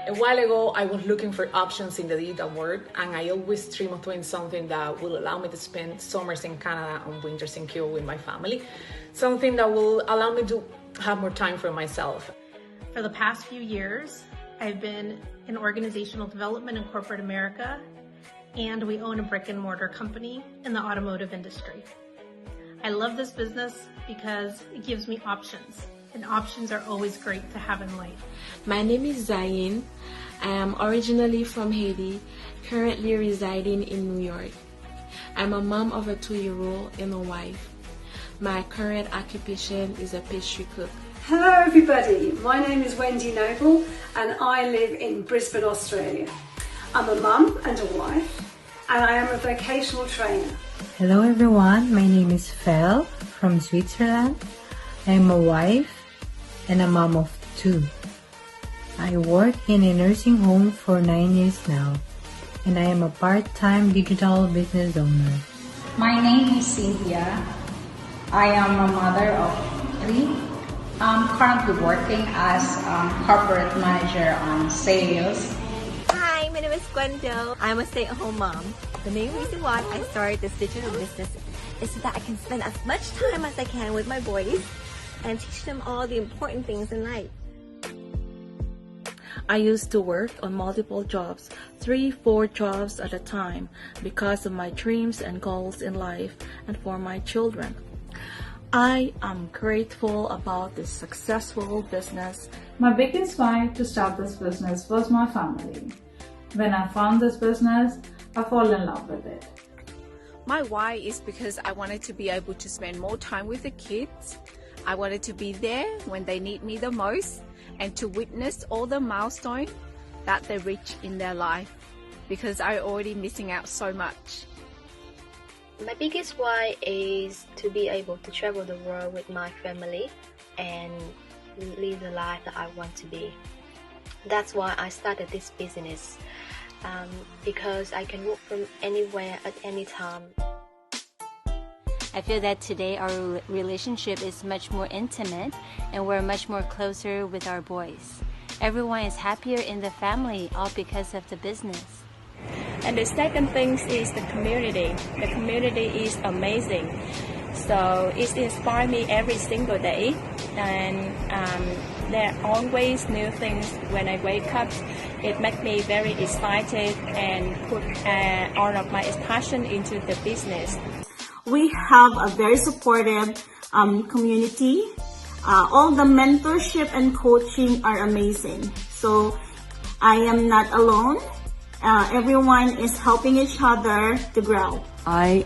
A while ago, I was looking for options in the digital world, and I always dream of doing something that will allow me to spend summers in Canada and winters in Cuba with my family. Something that will allow me to have more time for myself. For the past few years, I've been in organizational development in corporate America, and we own a brick and mortar company in the automotive industry. I love this business because it gives me options, and options are always great to have in life. My name is Zayn. I am originally from Haiti, currently residing in New York. I'm a mom of a 2-year-old and a wife. My current occupation is a pastry cook. Hello everybody, my name is Wendy Noble and I live in Brisbane, Australia. I'm a mum and a wife and I am a vocational trainer. Hello everyone, my name is Fel from Switzerland. I am a wife and a mom of 2. I work in a nursing home for 9 years now, and I am a part-time digital business owner. My name is Cynthia. I am a mother of 3. I'm currently working as corporate manager on sales. Hi, my name is Gwendo. I'm a stay-at-home mom. The main reason why I started this digital business is so that I can spend as much time as I can with my boys and teach them all the important things in life. I used to work on multiple jobs, 3-4 jobs at a time, because of my dreams and goals in life and for my children. I am grateful about this successful business. My biggest why to start this business was my family. When I found this business, I fell in love with it. My why is because I wanted to be able to spend more time with the kids. I wanted to be there when they need me the most and to witness all the milestones that they reach in their life, because I'm already missing out so much. My biggest why is to be able to travel the world with my family and live the life that I want to be. That's why I started this business, because I can work from anywhere at any time. I feel that today our relationship is much more intimate and we're much more closer with our boys. Everyone is happier in the family, all because of the business. And the second thing is the community. The community is amazing. So it inspires me every single day. And there are always new things when I wake up. It makes me very excited and put all of my passion into the business. We have a very supportive community. All the mentorship and coaching are amazing. So I am not alone. Everyone is helping each other to grow. I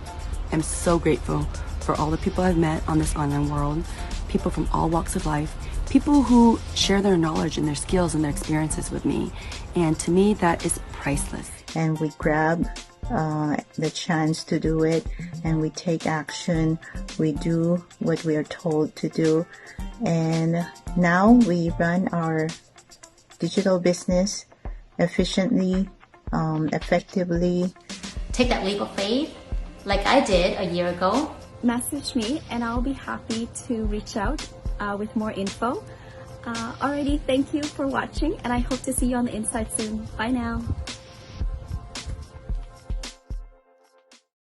am so grateful for all the people I've met on this online world, people from all walks of life, people who share their knowledge and their skills and their experiences with me. And to me, that is priceless. And we grab the chance to do it, and we take action. We do what we are told to do, and now we run our digital business efficiently, effectively. Take that leap of faith like I did a year ago. Message me and I'll be happy to reach out with more info. Alrighty, thank you for watching and I hope to see you on the inside soon. Bye now.